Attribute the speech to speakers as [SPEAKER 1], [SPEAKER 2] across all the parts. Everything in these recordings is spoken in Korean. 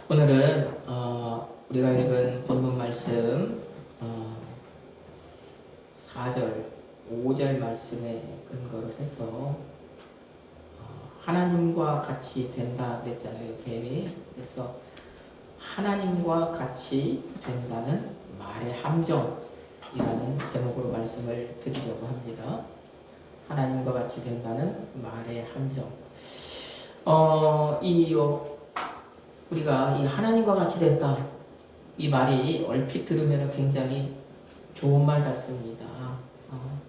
[SPEAKER 1] 오늘은 우리가 읽은 본문 말씀 4절, 5절 말씀에 근거를 해서 하나님과 같이 된다 그랬잖아요. 뱀이. 그래서 하나님과 같이 된다는 말의 함정이라는 제목으로 말씀을 드리려고 합니다. 하나님과 같이 된다는 말의 함정. 우리가 이 하나님과 같이 된다, 이 말이 얼핏 들으면 굉장히 좋은 말 같습니다.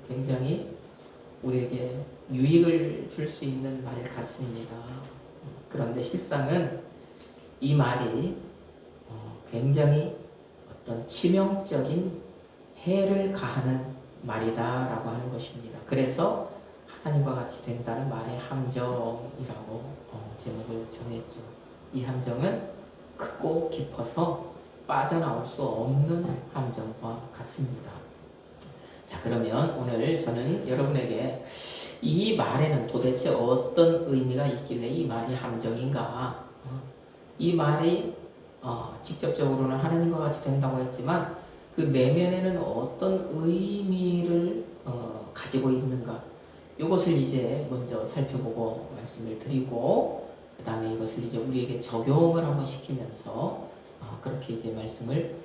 [SPEAKER 1] 굉장히 우리에게 유익을 줄 수 있는 말 같습니다. 그런데 실상은 이 말이 굉장히 어떤 치명적인 해를 가하는 말이다라고 하는 것입니다. 그래서 하나님과 같이 된다는 말의 함정이라고 제목을 정했죠. 이 함정은 크고 깊어서 빠져나올 수 없는 함정과 같습니다. 자, 그러면 오늘 저는 여러분에게 이 말에는 도대체 어떤 의미가 있길래 이 말이 함정인가? 이 말이 직접적으로는 하나님과 같이 된다고 했지만 그 내면에는 어떤 의미를 가지고 있는가? 이것을 이제 먼저 살펴보고 말씀을 드리고, 그 다음에 이것을 이제 우리에게 적용을 한번 시키면서 그렇게 이제 말씀을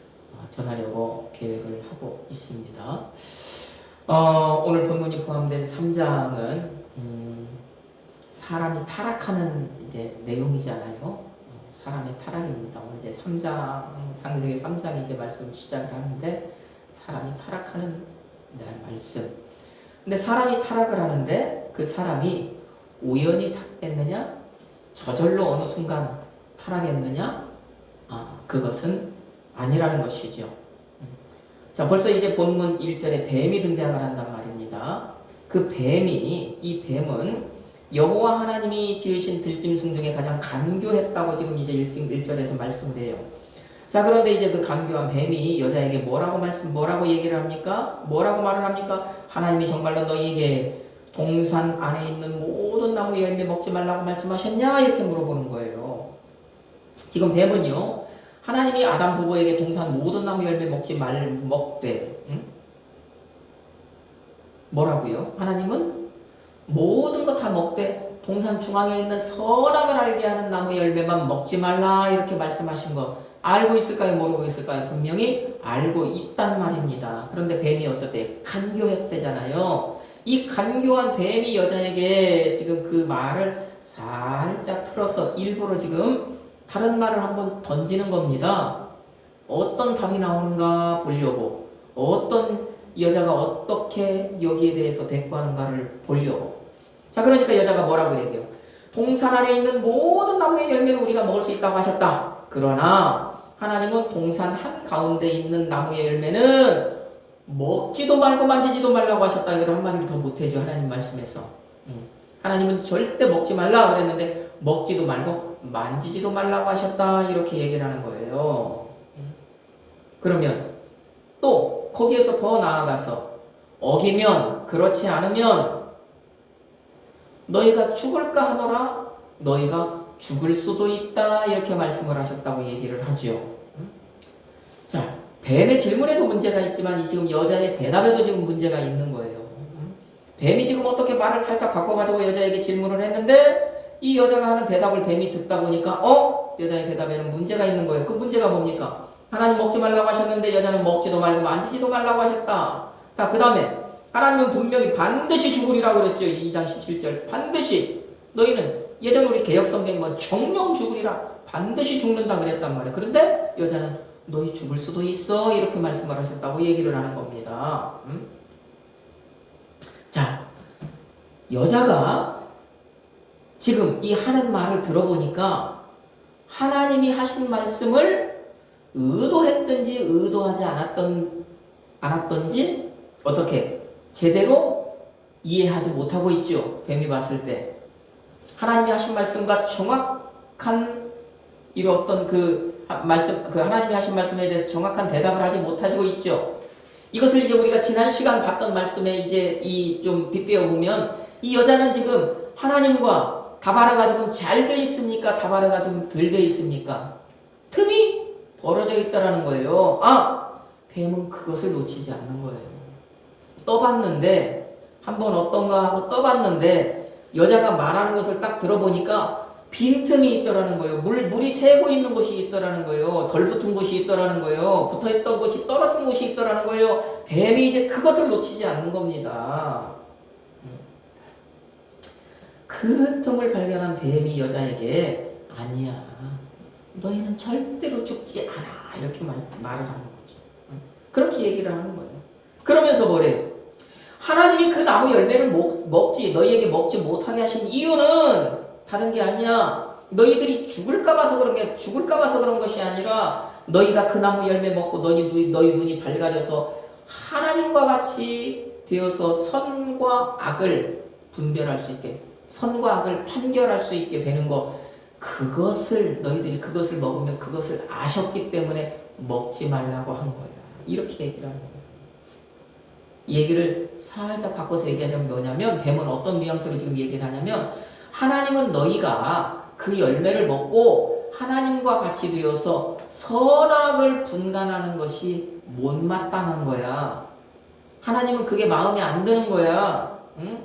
[SPEAKER 1] 전하려고 계획을 하고 있습니다. 오늘 본문이 포함된 3장은 사람이 타락하는 이제 내용이잖아요. 사람의 타락입니다. 오늘 이제 3장, 창세기 3장이 이제 말씀을 시작을 하는데 사람이 타락하는 말씀. 근데 사람이 타락을 하는데 그 사람이 우연히 타락했느냐? 저절로 어느 순간 타락했느냐? 그것은 아니라는 것이죠. 자, 벌써 이제 본문 1절에 뱀이 등장을 한단 말입니다. 그 이 뱀은 여호와 하나님이 지으신 들짐승 중에 가장 간교했다고 지금 이제 1절에서 말씀을 해요. 자, 그런데 이제 그 간교한 뱀이 여자에게 뭐라고 얘기를 합니까? 뭐라고 말을 합니까? 하나님이 정말로 너희에게 동산 안에 있는 모든 나무 열매 먹지 말라고 말씀하셨냐? 이렇게 물어보는 거예요. 지금 뱀은요, 하나님이 아담 부부에게 동산 모든 나무 열매 먹되, 뭐라고요? 하나님은 모든 거 다 먹되 동산 중앙에 있는 선악을 알게 하는 나무 열매만 먹지 말라 이렇게 말씀하신 거 알고 있을까요? 모르고 있을까요? 분명히 알고 있단 말입니다. 그런데 뱀이 어떻대? 간교했대잖아요. 이 간교한 뱀이 여자에게 지금 그 말을 살짝 틀어서 일부러 지금 다른 말을 한번 던지는 겁니다. 어떤 답이 나오는가 보려고, 어떤 여자가 어떻게 여기에 대해서 대꾸하는가를 보려고. 자, 그러니까 여자가 뭐라고 얘기해요? 동산 안에 있는 모든 나무의 열매는 우리가 먹을 수 있다고 하셨다. 그러나 하나님은 동산 한가운데 있는 나무의 열매는 먹지도 말고 만지지도 말라고 하셨다. 이거 한마디를 더 못해줘. 하나님 말씀에서. 하나님은 절대 먹지 말라 그랬는데 먹지도 말고 만지지도 말라고 하셨다. 이렇게 얘기를 하는 거예요. 그러면 또 거기에서 더 나아가서 어기면, 그렇지 않으면 너희가 죽을까 하노라. 너희가 죽을 수도 있다. 이렇게 말씀을 하셨다고 얘기를 하죠. 자, 뱀의 질문에도 문제가 있지만 이 지금 여자의 대답에도 지금 문제가 있는 거예요. 뱀이 지금 어떻게 말을 살짝 바꿔가지고 여자에게 질문을 했는데 이 여자가 하는 대답을 뱀이 듣다 보니까 여자의 대답에는 문제가 있는 거예요. 그 문제가 뭡니까? 하나님 먹지 말라고 하셨는데 여자는 먹지도 말고 만지지도 말라고 하셨다. 자, 그 다음에 하나님은 분명히 반드시 죽으리라고 그랬죠. 2장 17절. 반드시. 너희는 예전 우리 개혁성경에 뭐 정령 죽으리라. 반드시 죽는다 그랬단 말이에요. 그런데 여자는 너희 죽을 수도 있어. 이렇게 말씀을 하셨다고 얘기를 하는 겁니다. 자, 여자가 지금 이 하는 말을 들어보니까 하나님이 하신 말씀을 의도했든지 의도하지 않았던지 어떻게 제대로 이해하지 못하고 있죠. 뱀이 봤을 때 하나님이 하신 말씀과 정확한 이런 어떤 그 하나님이 하신 말씀에 대해서 정확한 대답을 하지 못하고 있죠. 이것을 이제 우리가 지난 시간 봤던 말씀에 이제 좀 빗대어 보면 이 여자는 지금 하나님과 다바르가 좀 잘 돼 있습니까? 다바르가 좀 덜 돼 있습니까? 틈이 벌어져 있다라는 거예요. 아, 뱀은 그것을 놓치지 않는 거예요. 떠봤는데 한번 어떤가 하고 떠봤는데 여자가 말하는 것을 딱 들어보니까 빈틈이 있더라는 거예요. 물이 새고 있는 곳이 있더라는 거예요. 덜 붙은 곳이 있더라는 거예요. 붙어있던 곳이 떨어진 곳이 있더라는 거예요. 뱀이 이제 그것을 놓치지 않는 겁니다. 그 틈을 발견한 뱀이 여자에게 아니야, 너희는 절대로 죽지 않아, 이렇게 말을 하는 거죠. 그렇게 얘기를 하는 거예요. 그러면서 뭐래요? 하나님이 그 나무 열매를 너희에게 먹지 못하게 하신 이유는 다른 게 아니야. 너희들이 죽을까 봐서 그런 것이 아니라 너희가 그 나무 열매 먹고 너희 눈이 밝아져서 하나님과 같이 되어서 선과 악을 분별할 수 있게, 선과 악을 판결할 수 있게 되는 것, 너희들이 그것을 먹으면 그것을 아셨기 때문에 먹지 말라고 한 거야. 이렇게 얘기를 하는 거예요. 이 얘기를 살짝 바꿔서 얘기하자면 뭐냐면, 뱀은 어떤 뉘앙스로 지금 얘기를 하냐면, 하나님은 너희가 그 열매를 먹고 하나님과 같이 되어서 선악을 분간하는 것이 못마땅한 거야. 하나님은 그게 마음에 안 드는 거야. 응?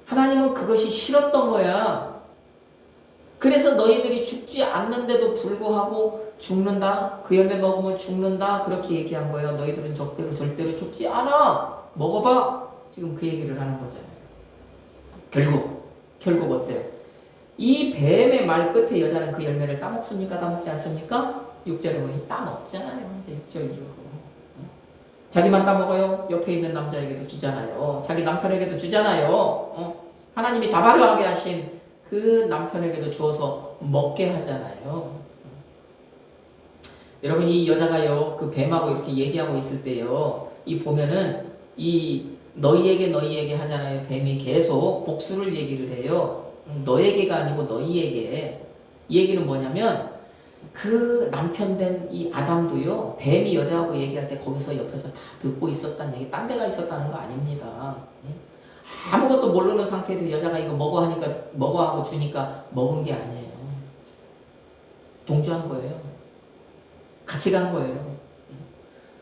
[SPEAKER 1] 하나님은 그것이 싫었던 거야. 그래서 너희들이 죽지 않는데도 불구하고 죽는다. 그 열매 먹으면 죽는다. 그렇게 얘기한 거예요. 너희들은 절대로 죽지 않아. 먹어봐. 지금 그 얘기를 하는 거잖아요. 결국 어때요? 이 뱀의 말 끝에 여자는 그 열매를 따먹습니까? 따먹지 않습니까? 6절에 보니 따먹잖아요. 이제 6절 이후. 자기만 따먹어요. 옆에 있는 남자에게도 주잖아요. 자기 남편에게도 주잖아요. 하나님이 다바르하게 하신 그 남편에게도 주어서 먹게 하잖아요. 여러분, 이 여자가요, 그 뱀하고 이렇게 얘기하고 있을 때요, 이 보면은 이 너희에게 하잖아요. 뱀이 계속 복수를 얘기를 해요. 너에게가 아니고 너희에게. 이 얘기는 뭐냐면, 그 남편 된 이 아담도요, 뱀이 여자하고 얘기할 때 거기서 옆에서 다 듣고 있었다는 얘기, 딴 데가 있었다는 거 아닙니다. 아무것도 모르는 상태에서 여자가 이거 먹어 하고 주니까 먹은 게 아니에요. 동조한 거예요. 같이 간 거예요.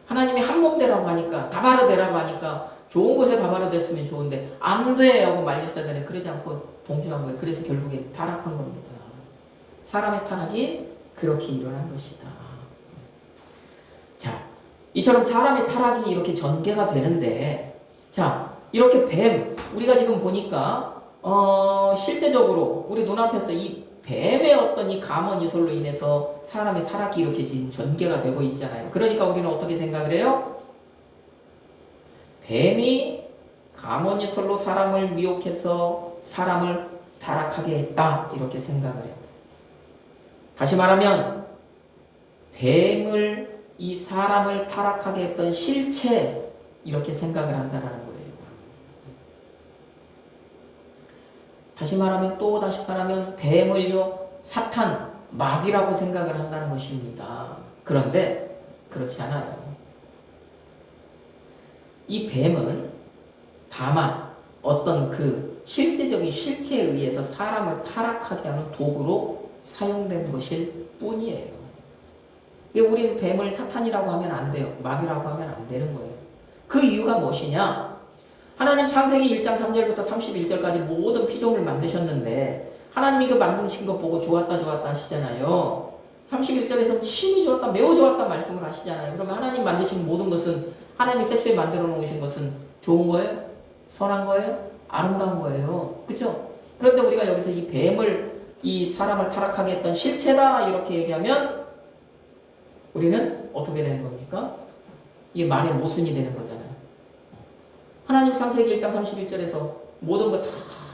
[SPEAKER 1] 하나님이 한몸 되라고 하니까, 다바르 되라고 하니까, 좋은 곳에 다바르 됐으면 좋은데, 안 돼! 하고 말렸어야 되는데, 그러지 않고 동조한 거예요. 그래서 결국에 타락한 겁니다. 사람의 타락이 그렇게 일어난 것이다. 자, 이처럼 사람의 타락이 이렇게 전개가 되는데, 자, 이렇게 뱀, 우리가 지금 보니까, 실제적으로 우리 눈앞에서 이 뱀의 어떤 이 가먼유설로 인해서 사람의 타락이 이렇게 지금 전개가 되고 있잖아요. 그러니까 우리는 어떻게 생각을 해요? 뱀이 가먼유설로 사람을 미혹해서 사람을 타락하게 했다. 이렇게 생각을 해요. 다시 말하면 뱀을 이 사람을 타락하게 했던 실체 이렇게 생각을 한다는 거예요. 다시 말하면 뱀을요 사탄, 마귀라고 생각을 한다는 것입니다. 그런데 그렇지 않아요. 이 뱀은 다만 어떤 그 실제적인 실체에 의해서 사람을 타락하게 하는 도구로 사용된 것일 뿐이에요. 우리는 뱀을 사탄이라고 하면 안 돼요. 마귀라고 하면 안 되는 거예요. 그 이유가 무엇이냐? 하나님 창세기 1장 3절부터 31절까지 모든 피조물을 만드셨는데 하나님이 그 만드신 것 보고 좋았다 하시잖아요. 31절에서 심히 좋았다, 매우 좋았다 말씀을 하시잖아요. 그러면 하나님 만드신 모든 것은, 하나님이 태초에 만들어 놓으신 것은 좋은 거예요? 선한 거예요? 아름다운 거예요. 그렇죠? 그런데 우리가 여기서 이 뱀을, 이 사람을 타락하게 했던 실체다 이렇게 얘기하면 우리는 어떻게 되는 겁니까? 이게 말의 모순이 되는 거잖아요. 하나님 창세기 1장 31절에서 모든 거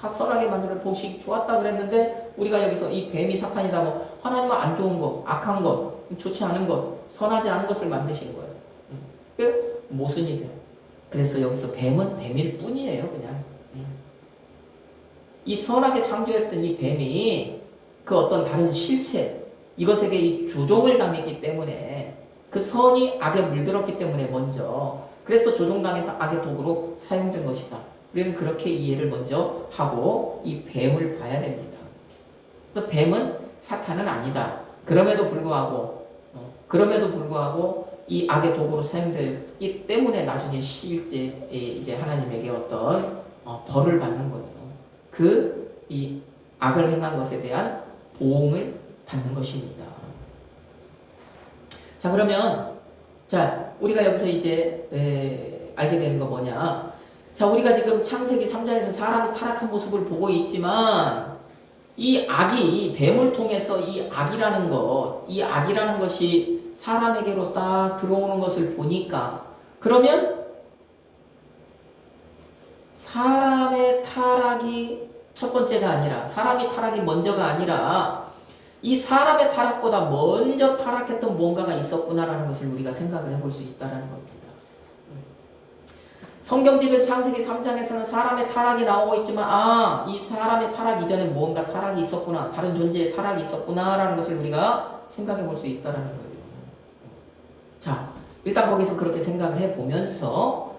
[SPEAKER 1] 다 선하게 만들어 보시기 좋았다 그랬는데 우리가 여기서 이 뱀이 사탄이다, 뭐 하나님은 안 좋은 거, 악한 거, 좋지 않은 것, 선하지 않은 것을 만드신 거예요. 그 모순이 돼요. 그래서 여기서 뱀은 뱀일 뿐이에요, 그냥. 이 선하게 창조했던 이 뱀이 그 어떤 다른 실체, 이것에게 이 조종을 당했기 때문에, 그 선이 악에 물들었기 때문에 먼저, 그래서 조종당해서 악의 도구로 사용된 것이다. 우리는 그렇게 이해를 먼저 하고 이 뱀을 봐야 됩니다. 그래서 뱀은 사탄은 아니다. 그럼에도 불구하고 이 악의 도구로 사용되었기 때문에 나중에 실제 이제 하나님에게 어떤 벌을 받는 거예요. 이 악을 행한 것에 대한 보응을 받는 것입니다. 자, 그러면 우리가 여기서 이제 알게 되는 거 뭐냐? 자, 우리가 지금 창세기 3장에서 사람이 타락한 모습을 보고 있지만 이 악이 뱀을 통해서 이 악이라는 것이 사람에게로 딱 들어오는 것을 보니까 그러면 사람의 타락이 첫 번째가 아니라 사람이 타락이 먼저가 아니라 이 사람의 타락보다 먼저 타락했던 뭔가가 있었구나라는 것을 우리가 생각을 해볼 수 있다는 겁니다. 성경지금 창세기 3장에서는 사람의 타락이 나오고 있지만 이 사람의 타락 이전에 뭔가 타락이 있었구나, 다른 존재의 타락이 있었구나라는 것을 우리가 생각해 볼 수 있다는 거예요. 자, 일단 거기서 그렇게 생각을 해보면서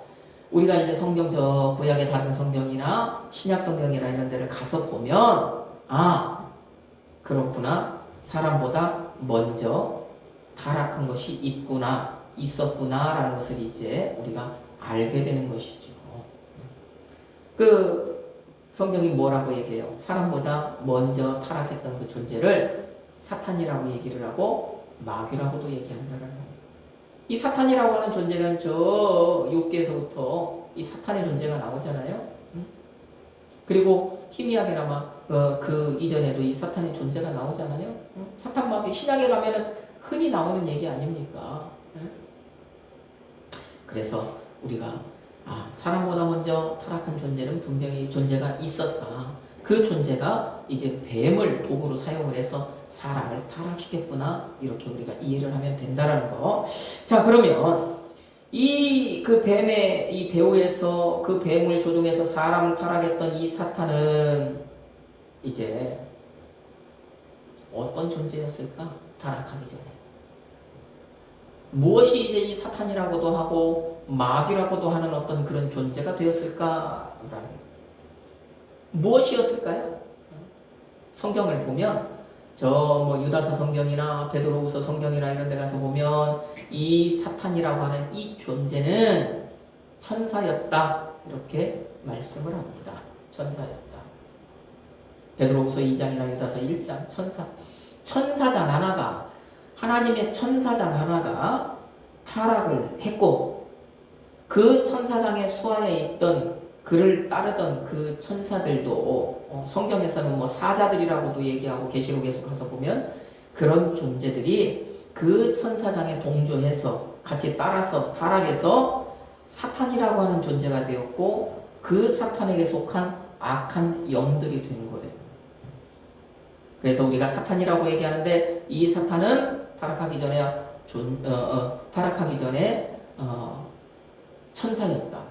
[SPEAKER 1] 우리가 이제 성경 구약의 다른 성경이나 신약 성경이나 이런 데를 가서 보면 그렇구나, 사람보다 먼저 타락한 것이 있었구나라는 것을 이제 우리가 알게 되는 것이죠. 성경이 뭐라고 얘기해요? 사람보다 먼저 타락했던 그 존재를 사탄이라고 얘기를 하고 마귀라고도 얘기한다는 거예요. 이 사탄이라고 하는 존재는 저 욥기에서부터 이 사탄의 존재가 나오잖아요. 그리고 희미하게나마 그 이전에도 이 사탄의 존재가 나오잖아요. 사탄 마귀 신약에 가면은 흔히 나오는 얘기 아닙니까? 그래서 우리가 사람보다 먼저 타락한 존재는 분명히 존재가 있었다. 그 존재가 이제 뱀을 도구로 사용을 해서 사람을 타락시켰구나. 이렇게 우리가 이해를 하면 된다는 거. 자, 그러면 그 뱀의 이 배후에서 그 뱀을 조종해서 사람을 타락했던 이 사탄은 이제 어떤 존재였을까? 타락하기 전에. 무엇이 이제 이 사탄이라고도 하고 마귀라고도 하는 어떤 그런 존재가 되었을까? 무엇이었을까요? 성경을 보면 유다서 성경이나 베드로후서 성경이나 이런 데 가서 보면 이 사탄이라고 하는 이 존재는 천사였다. 이렇게 말씀을 합니다. 천사였다. 베드로후서 2장이나 유다서 1장 천사장 하나가 하나님의 천사장 하나가 타락을 했고 그 천사장의 수하에 있던 그를 따르던 그 천사들도 성경에서는 사자들이라고도 얘기하고 계시록에서 가서 보면 그런 존재들이 그 천사장에 동조해서 같이 따라서 타락해서 사탄이라고 하는 존재가 되었고 그 사탄에게 속한 악한 영들이 된 거예요. 그래서 우리가 사탄이라고 얘기하는데 이 사탄은 타락하기 전에 천사였다.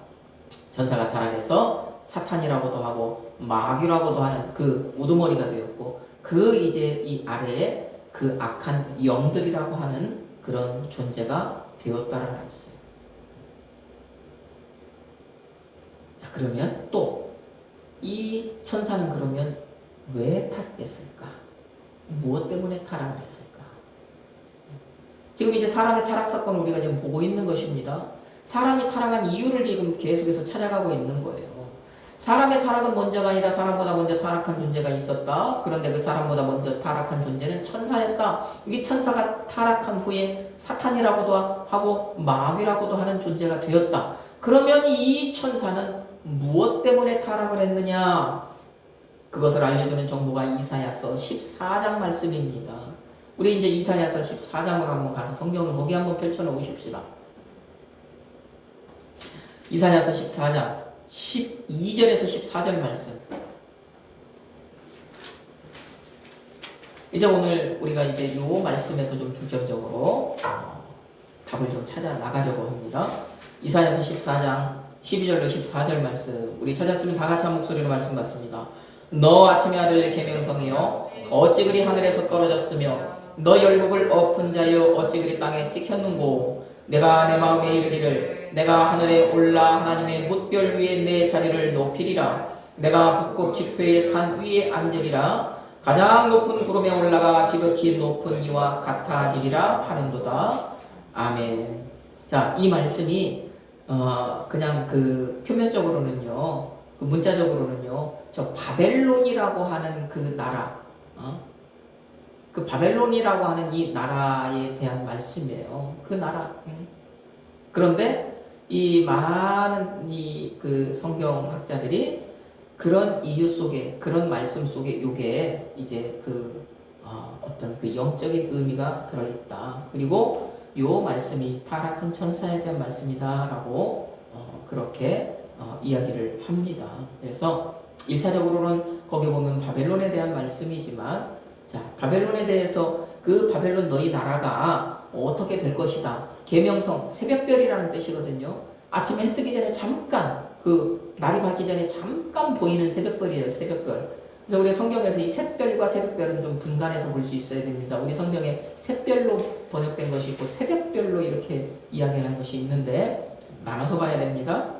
[SPEAKER 1] 천사가 타락해서 사탄이라고도 하고 마귀라고도 하는 그 우두머리가 되었고 그 이제 이 아래에 그 악한 영들이라고 하는 그런 존재가 되었다라는 것이에요. 자, 그러면 또 이 천사는 그러면 왜 타락했을까? 무엇 때문에 타락을 했을까? 지금 이제 사람의 타락 사건을 우리가 지금 보고 있는 것입니다. 사람이 타락한 이유를 지금 계속해서 찾아가고 있는 거예요. 사람의 타락은 먼저가 아니라 사람보다 먼저 타락한 존재가 있었다. 그런데 그 사람보다 먼저 타락한 존재는 천사였다. 이 천사가 타락한 후에 사탄이라고도 하고 마귀라고도 하는 존재가 되었다. 그러면 이 천사는 무엇 때문에 타락을 했느냐? 그것을 알려주는 정보가 이사야서 14장 말씀입니다. 우리 이제 이사야서 14장으로 한번 가서 성경을 거기 한번 펼쳐놓으십시다. 이사야서 14장 12절에서 14절 말씀. 이제 오늘 우리가 이제 이 말씀에서 좀 중점적으로 답을 좀 찾아 나가려고 합니다. 이사야서 14장 12절로 14절 말씀. 우리 찾았으면 다 같이 한 목소리로 말씀 받습니다. 너 아침의 아들 계명성이여 어찌 그리 하늘에서 떨어졌으며 너 열국을 엎은 자여 어찌 그리 땅에 찍혔는고 내가 내 마음에 이르기를 내가 하늘에 올라 하나님의 뭇별 위에 내 자리를 높이리라 내가 북극 지표의 산 위에 앉으리라 가장 높은 구름에 올라가 지극히 높은 이와 같아지리라 하는도다. 아멘. 자, 이 말씀이 그냥 그 표면적으로는요, 그 문자적으로는요, 저 바벨론이라고 하는 그 나라, 그 바벨론이라고 하는 이 나라에 대한 말씀이에요. 그 나라. 그런데 이 많은 이 그 성경학자들이 그런 이유 속에, 그런 말씀 속에 요게 이제 그 어떤 그 영적인 의미가 들어있다. 그리고 요 말씀이 타락한 천사에 대한 말씀이다라고 그렇게 이야기를 합니다. 그래서 1차적으로는 거기 보면 바벨론에 대한 말씀이지만, 자, 바벨론에 대해서 그 바벨론 너희 나라가 어떻게 될 것이다. 계명성, 새벽별이라는 뜻이거든요. 아침에 해 뜨기 전에 잠깐, 그 날이 밝기 전에 잠깐 보이는 새벽별이에요. 새벽별. 그래서 우리 성경에서 이 샛별과 새벽별은 좀 분간해서 볼 수 있어야 됩니다. 우리 성경에 샛별로 번역된 것이 있고 새벽별로 이렇게 이야기하는 것이 있는데 나눠서 봐야 됩니다.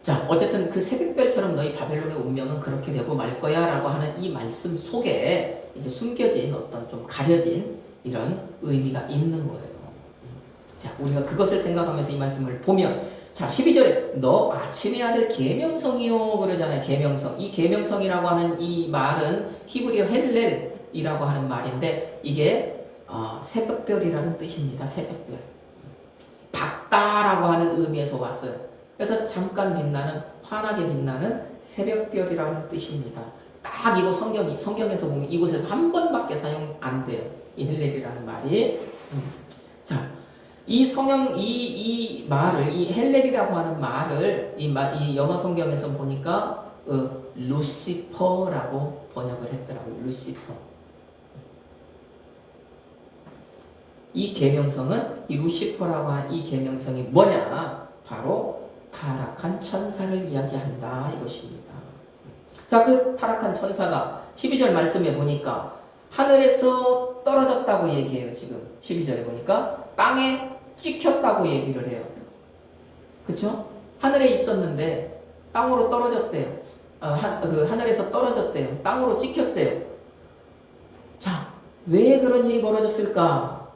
[SPEAKER 1] 자, 어쨌든 그 새벽별처럼 너희 바벨론의 운명은 그렇게 되고 말 거야 라고 하는 이 말씀 속에 이제 숨겨진 어떤 좀 가려진 이런 의미가 있는 거예요. 자, 우리가 그것을 생각하면서 이 말씀을 보면, 자, 12절에 너 아침의 아들 계명성이요 그러잖아요. 계명성. 이 계명성이라고 하는 이 말은 히브리어 헬렐이라고 하는 말인데 이게 새벽별이라는 뜻입니다. 새벽별. 밝다라고 하는 의미에서 왔어요. 그래서 잠깐 빛나는, 환하게 빛나는 새벽별이라는 뜻입니다. 딱 이거 성경에서 보면 이곳에서 한 번밖에 사용 안 돼요. 이 헬렐이라는 말이. 자, 이 말을, 이 헬렐이라고 하는 말을, 이 영어 성경에서 보니까, 루시퍼라고 번역을 했더라고요. 루시퍼. 이 계명성은, 이 루시퍼라고 하는 이 계명성이 뭐냐? 바로 타락한 천사를 이야기한다. 이것입니다. 자, 그 타락한 천사가 12절 말씀에 보니까 하늘에서 떨어졌다고 얘기해요. 지금 12절에 보니까 땅에 찍혔다고 얘기를 해요. 그쵸? 하늘에 있었는데 땅으로 떨어졌대요. 하늘에서 떨어졌대요. 땅으로 찍혔대요. 자, 왜 그런 일이 벌어졌을까?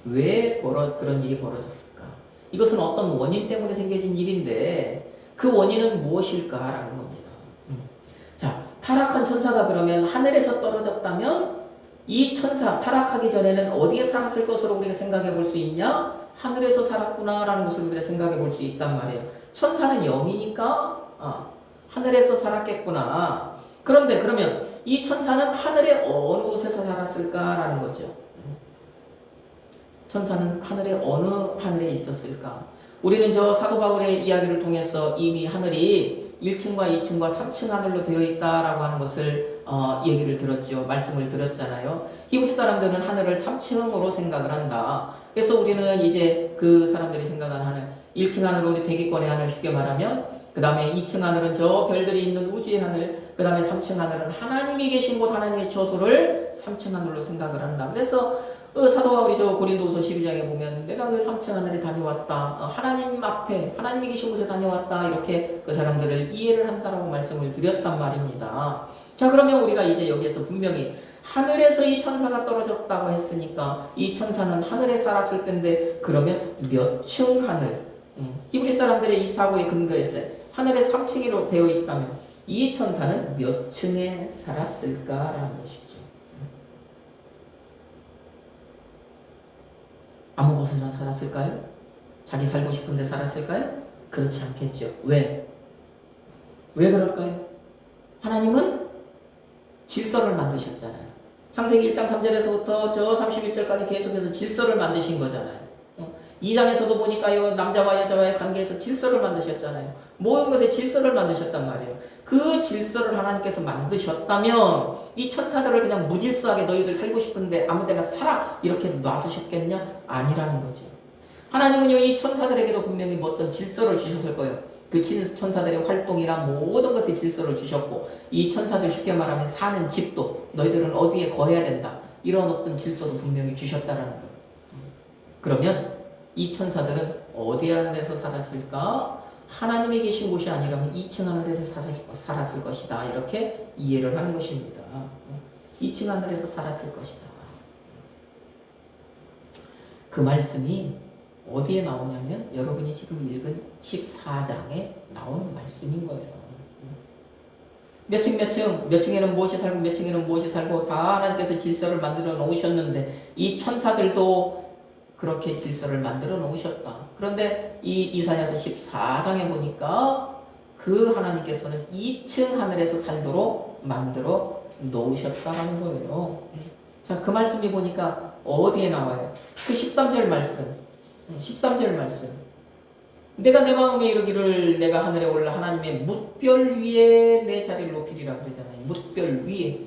[SPEAKER 1] 왜 그런 일이 벌어졌을까? 이것은 어떤 원인 때문에 생겨진 일인데 그 원인은 무엇일까라는 겁니다. 자, 타락한 천사가 그러면 하늘에서 떨어졌다면 이 천사 타락하기 전에는 어디에 살았을 것으로 우리가 생각해 볼 수 있냐? 하늘에서 살았구나라는 것을 우리가 생각해 볼 수 있단 말이에요. 천사는 영이니까 하늘에서 살았겠구나. 그런데 그러면 이 천사는 하늘의 어느 곳에서 살았을까라는 거죠. 천사는 하늘의 어느 하늘에 있었을까? 우리는 저 사도 바울의 이야기를 통해서 이미 하늘이 1층과 2층과 3층 하늘로 되어 있다라고 하는 것을 얘기를 들었죠. 말씀을 들었잖아요. 히브리 사람들은 하늘을 3층으로 생각을 한다. 그래서 우리는 이제 그 사람들이 생각하는 하늘, 1층 하늘은 우리 대기권의 하늘 쉽게 말하면, 그 다음에 2층 하늘은 저 별들이 있는 우주의 하늘, 그 다음에 3층 하늘은 하나님이 계신 곳, 하나님의 처소를 3층 하늘로 생각을 한다. 그래서 사도 바울이 저 고린도후서 12장에 보면 내가 그 3층 하늘에 다녀왔다. 하나님 앞에, 하나님이 계신 곳에 다녀왔다. 이렇게 그 사람들을 이해를 한다라고 말씀을 드렸단 말입니다. 자, 그러면 우리가 이제 여기에서 분명히 하늘에서 이 천사가 떨어졌다고 했으니까 이 천사는 하늘에 살았을 텐데 그러면 몇 층 하늘? 히브리 사람들의 이 사고에 근거해서 하늘에 3층으로 되어 있다면 이 천사는 몇 층에 살았을까라는 것이죠. 아무 곳에나 살았을까요? 자기 살고 싶은 데 살았을까요? 그렇지 않겠죠. 왜? 왜 그럴까요? 하나님은 질서를 만드셨잖아요. 창세기 1장 3절에서부터 저 31절까지 계속해서 질서를 만드신 거잖아요. 2장에서도 보니까요, 남자와 여자와의 관계에서 질서를 만드셨잖아요. 모든 것에 질서를 만드셨단 말이에요. 그 질서를 하나님께서 만드셨다면 이 천사들을 그냥 무질서하게 너희들 살고 싶은데 아무데나 살아 이렇게 놔두셨겠냐? 아니라는 거죠. 하나님은요, 이 천사들에게도 분명히 뭐 어떤 질서를 주셨을 거예요. 그 천사들의 활동이랑 모든 것에 질서를 주셨고, 이 천사들 쉽게 말하면 사는 집도 너희들은 어디에 거해야 된다, 이런 어떤 질서도 분명히 주셨다라는 거예요. 그러면 이 천사들은 어디 하늘에서 살았을까? 하나님이 계신 곳이 아니라면 2층 하늘에서 살았을 것이다. 이렇게 이해를 하는 것입니다. 2층 하늘에서 살았을 것이다. 그 말씀이 어디에 나오냐면 여러분이 지금 읽은 14장에 나오는 말씀인 거예요. 몇 층에는 무엇이 살고 몇 층에는 무엇이 살고 다 하나님께서 질서를 만들어 놓으셨는데 이 천사들도 그렇게 질서를 만들어 놓으셨다. 그런데 이 이사야서 14장에 보니까 그 하나님께서는 2층 하늘에서 살도록 만들어 놓으셨다는 거예요. 자, 그 말씀이 보니까 어디에 나와요? 그 13절 말씀. 13절 말씀. 내가 내 마음에 이르기를 내가 하늘에 올라 하나님의 뭇별 위에 내 자리를 높이리라 그러잖아요. 뭇별 위에.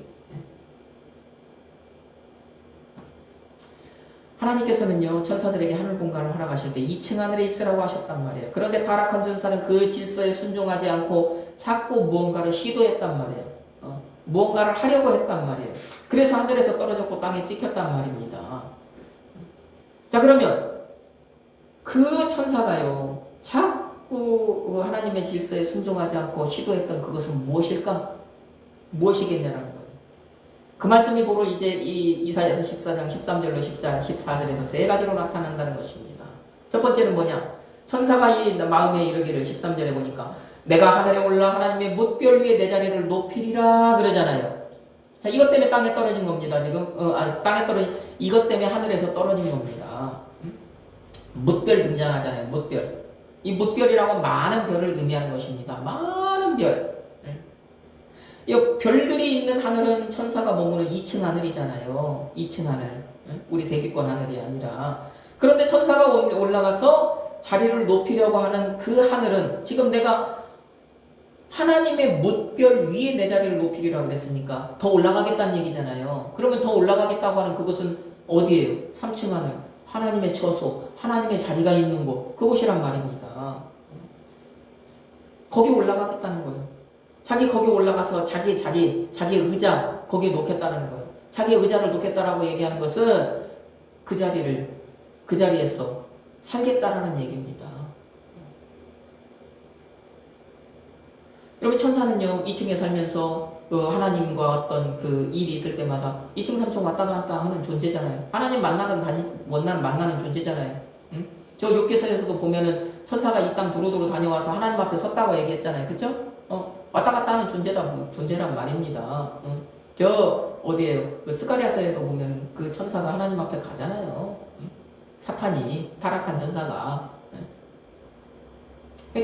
[SPEAKER 1] 하나님께서는요, 천사들에게 하늘 공간을 허락하실 때 2층 하늘에 있으라고 하셨단 말이에요. 그런데 타락한 전사는 그 질서에 순종하지 않고 자꾸 무언가를 시도했단 말이에요. 무언가를 하려고 했단 말이에요. 그래서 하늘에서 떨어졌고 땅에 찍혔단 말입니다. 자, 그러면 그 천사가요, 자꾸 하나님의 질서에 순종하지 않고 시도했던 그것은 무엇일까? 무엇이겠냐라는 거예요. 그 말씀이 바로 이제 이 이사야서 14장 13절로 14절에서 세 가지로 나타난다는 것입니다. 첫 번째는 뭐냐? 천사가 이 마음에 이르기를 13절에 보니까 내가 하늘에 올라 하나님의 뭇별 위에 내 자리를 높이리라 그러잖아요. 자, 이것 때문에 땅에 떨어진 겁니다. 지금 땅에 떨어진 이것 때문에 하늘에서 떨어진 겁니다. 뭇별 등장하잖아요. 뭇별. 이 뭇별이라고 많은 별을 의미하는 것입니다. 많은 별. 이 별들이 있는 하늘은 천사가 머무는 2층 하늘이잖아요. 2층 하늘. 우리 대기권 하늘이 아니라. 그런데 천사가 올라가서 자리를 높이려고 하는 그 하늘은 지금 내가 하나님의 뭇별 위에 내 자리를 높이리라고 그랬으니까 더 올라가겠다는 얘기잖아요. 그러면 더 올라가겠다고 하는 그것은 어디예요? 3층 하늘. 하나님의 처소, 하나님의 자리가 있는 곳. 그곳이란 말입니다. 거기 올라가겠다는 거예요. 자기 거기 올라가서 자기 자리, 자기 의자 거기에 놓겠다는 거예요. 자기 의자를 놓겠다라고 얘기하는 것은 그 자리에서 살겠다라는 얘기입니다. 여러분 천사는요 2층에 살면서 하나님과 어떤 그 일이 있을 때마다 2층 3층 왔다 갔다 하는 존재잖아요. 하나님 만나는 존재잖아요. 응? 저 욥기서에서도 보면은 천사가 이 땅 두루두루 다녀와서 하나님 앞에 섰다고 얘기했잖아요. 그쵸? 왔다 갔다 하는 존재란 말입니다. 저 어디에요? 그 스가랴서에도 보면 그 천사가 하나님 앞에 가잖아요. 사탄이 타락한 천사가.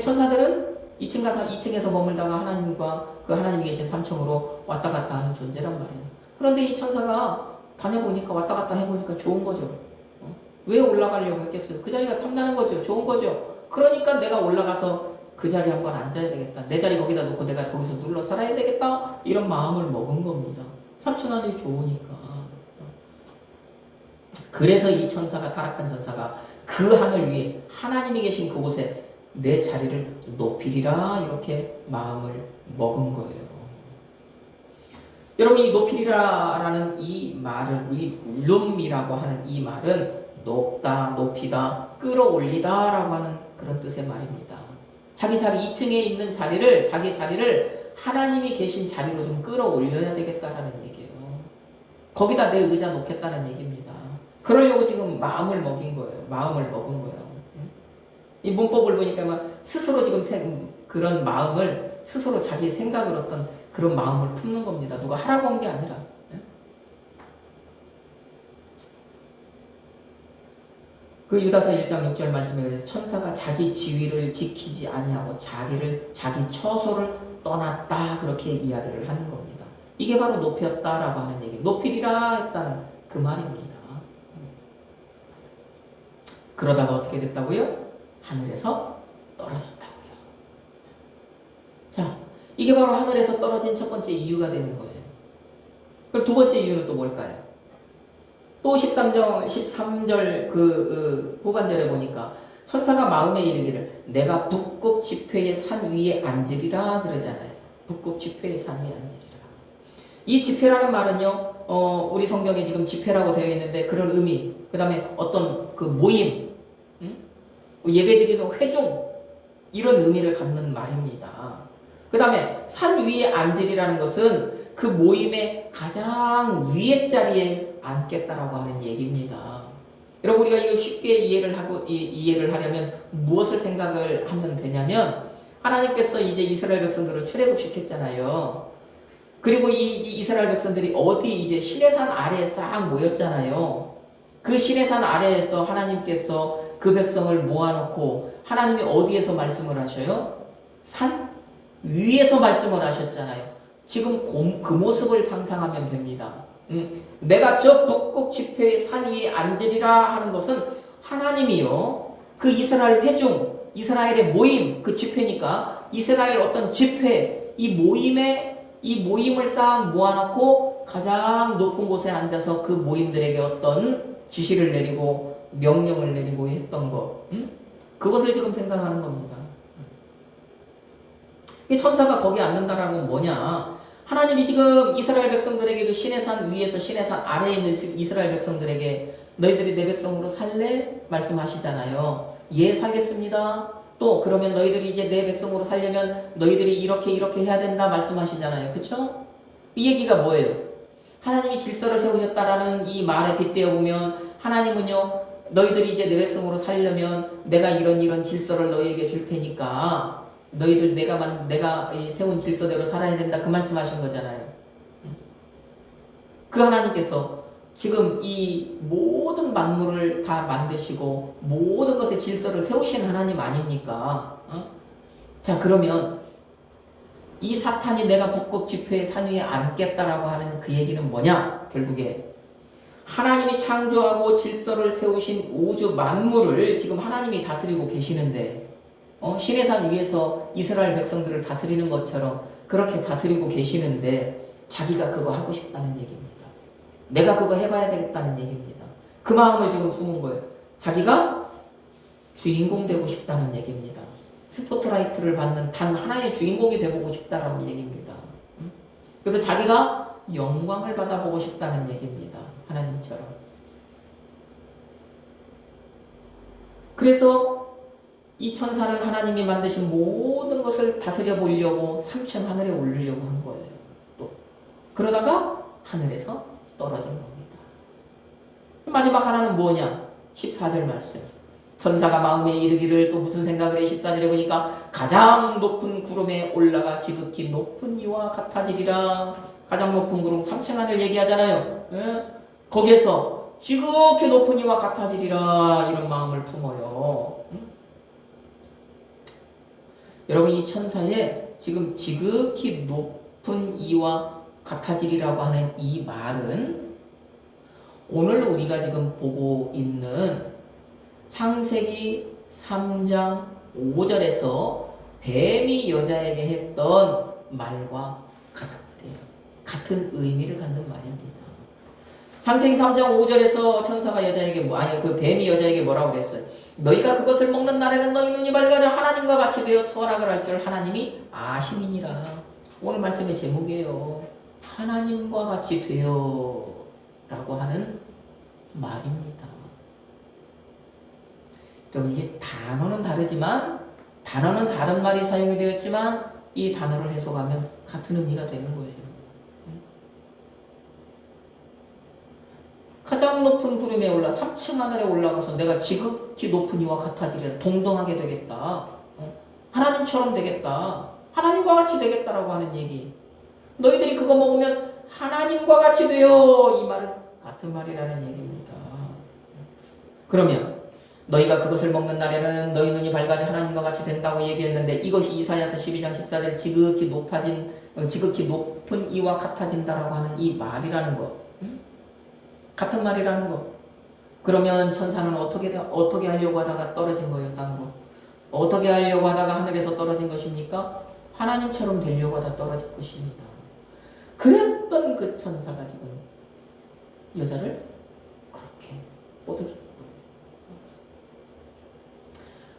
[SPEAKER 1] 천사들은 2층에서 머물다가 하나님과 그 하나님이 계신 3층으로 왔다 갔다 하는 존재란 말이에요. 그런데 이 천사가 다녀보니까 왔다 갔다 해보니까 좋은 거죠. 왜 올라가려고 했겠어요? 그 자리가 탐나는 거죠. 좋은 거죠. 그러니까 내가 올라가서 그 자리에 한번 앉아야 되겠다. 내 자리 거기다 놓고 내가 거기서 눌러 살아야 되겠다. 이런 마음을 먹은 겁니다. 3층 하늘이 좋으니까. 그래서 이 천사가 타락한 천사가 그 하늘 위에 하나님이 계신 그곳에 내 자리를 높이리라 이렇게 마음을 먹은 거예요. 여러분 이 높이리라라는 이 말은 이 룸이라고 하는 이 말은 높다, 높이다, 끌어올리다 라고 하는 그런 뜻의 말입니다. 자기 자리 2층에 있는 자기 자리를 하나님이 계신 자리로 좀 끌어올려야 되겠다라는 얘기예요. 거기다 내 의자 놓겠다는 얘기입니다. 그러려고 지금 마음을 먹인 거예요. 마음을 먹은 거예요. 이 문법을 보니까 스스로 지금 그런 마음을 스스로 자기 생각을 어떤 그런 마음을 품는 겁니다. 누가 하라고 한 게 아니라. 그 유다서 1장 6절 말씀에 의해서 천사가 자기 지위를 지키지 아니하고 자기 처소를 떠났다 그렇게 이야기를 하는 겁니다. 이게 바로 높였다라고 하는 얘기. 높이리라 했다는 그 말입니다. 그러다가 어떻게 됐다고요? 하늘에서 떨어졌다고요. 자, 이게 바로 하늘에서 떨어진 첫 번째 이유가 되는 거예요. 그럼 두 번째 이유는 또 뭘까요? 또 13절 그 후반절에 보니까 천사가 마음에 이르기를 내가 북극 지폐의 산 위에 앉으리라 그러잖아요. 북극 지폐의 산 위에 앉으리라. 이 지폐라는 말은요, 우리 성경에 지금 지폐라고 되어 있는데 그런 의미, 그 다음에 어떤 그 모임, 예배드리는 회중, 이런 의미를 갖는 말입니다. 그 다음에 산 위에 앉으리라는 것은 그 모임의 가장 위의 자리에 앉겠다라고 하는 얘기입니다. 여러분 우리가 이거 쉽게 이해를 하려면 무엇을 생각을 하면 되냐면 하나님께서 이제 이스라엘 백성들을 출애굽시켰잖아요. 그리고 이 이스라엘 백성들이 어디 이제 시내산 아래에 싹 모였잖아요. 그 시내산 아래에서 하나님께서 그 백성을 모아놓고 하나님이 어디에서 말씀을 하셔요? 산 위에서 말씀을 하셨잖아요. 지금 그 모습을 상상하면 됩니다. 내가 저 북극 지폐의 산 위에 앉으리라 하는 것은 하나님이요. 그 이스라엘 회중, 이스라엘의 모임, 그 집회니까 이스라엘 어떤 집회, 이 모임을 싹 모아놓고 가장 높은 곳에 앉아서 그 모임들에게 어떤 지시를 내리고 명령을 내리고 했던 것, 그것을 지금 생각하는 겁니다. 이 천사가 거기 앉는다라는 건 뭐냐? 하나님이 지금 이스라엘 백성들에게 그 시내산 위에서 시내산 아래에 있는 이스라엘 백성들에게 너희들이 내 백성으로 살래? 말씀하시잖아요. 예, 살겠습니다. 또 그러면 너희들이 이제 내 백성으로 살려면 너희들이 이렇게 해야 된다 말씀하시잖아요. 그쵸? 이 얘기가 뭐예요? 하나님이 질서를 세우셨다라는 이 말에 빗대어 보면 하나님은요, 너희들이 이제 내 백성으로 살려면 내가 이런 질서를 너희에게 줄 테니까 너희들 내가 세운 질서대로 살아야 된다 그 말씀하신 거잖아요. 그 하나님께서 지금 이 모든 만물을 다 만드시고 모든 것의 질서를 세우신 하나님 아닙니까? 자, 그러면 이 사탄이 내가 북극 지폐의 산 위에 앉겠다라고 하는 그 얘기는 뭐냐? 결국에 하나님이 창조하고 질서를 세우신 우주 만물을 지금 하나님이 다스리고 계시는데 시내산 위에서 이스라엘 백성들을 다스리는 것처럼 그렇게 다스리고 계시는데 자기가 그거 하고 싶다는 얘기입니다. 내가 그거 해봐야 되겠다는 얘기입니다. 그 마음을 지금 품은 거예요. 자기가 주인공 되고 싶다는 얘기입니다. 스포트라이트를 받는 단 하나의 주인공이 되보고 싶다라는 얘기입니다. 그래서 자기가 영광을 받아보고 싶다는 얘기입니다. 하나님처럼. 그래서 이 천사는 하나님이 만드신 모든 것을 다스려 보려고 3층 하늘에 올리려고 한 거예요. 또 그러다가 하늘에서 떨어진 겁니다. 마지막 하나는 뭐냐? 14절 말씀. 천사가 마음에 이르기를 또 무슨 생각을 해? 14절에 보니까 가장 높은 구름에 올라가 지극히 높은 이와 같아지리라. 가장 높은 구름 3층 하늘 얘기하잖아요. 거기에서 지극히 높은 이와 같아지리라 이런 마음을 품어요. 여러분 이 천사의 지금 지극히 높은 이와 같아지리라고 하는 이 말은 오늘 우리가 지금 보고 있는 창세기 3장 5절에서 뱀이 여자에게 했던 말과 같대요. 같은 의미를 갖는 말입니다. 창세기 3장 5절에서 천사가 여자에게 그 뱀이 여자에게 뭐라고 그랬어요? 너희가 그것을 먹는 날에는 너희 눈이 밝아져 하나님과 같이 되어 선악을 알 줄 하나님이 아심이니라. 오늘 말씀의 제목이에요. 하나님과 같이 되어 라고 하는 말입니다. 여러분 이게 단어는 다른 말이 사용이 되었지만 이 단어를 해석하면 같은 의미가 되는 거예요. 가장 높은 구름에 올라 3층 하늘에 올라가서 내가 지극히 높은 이와 같아지리라. 동등하게 되겠다. 하나님처럼 되겠다. 하나님과 같이 되겠다라고 하는 얘기. 너희들이 그거 먹으면 하나님과 같이 되어. 이 말은 같은 말이라는 얘기입니다. 그러면 너희가 그것을 먹는 날에는 너희 눈이 밝아져 하나님과 같이 된다고 얘기했는데 이것이 이사야서 12장 14절 지극히 높은 이와 같아진다라고 하는 이 말이라는 것. 같은 말이라는 것. 그러면 천사는 어떻게 하려고 하다가 떨어진 거였다는 것. 어떻게 하려고 하다가 하늘에서 떨어진 것입니까? 하나님처럼 되려고 하다 떨어질 것입니다. 그랬던 그 천사가 지금 여자를 그렇게 뽀득이.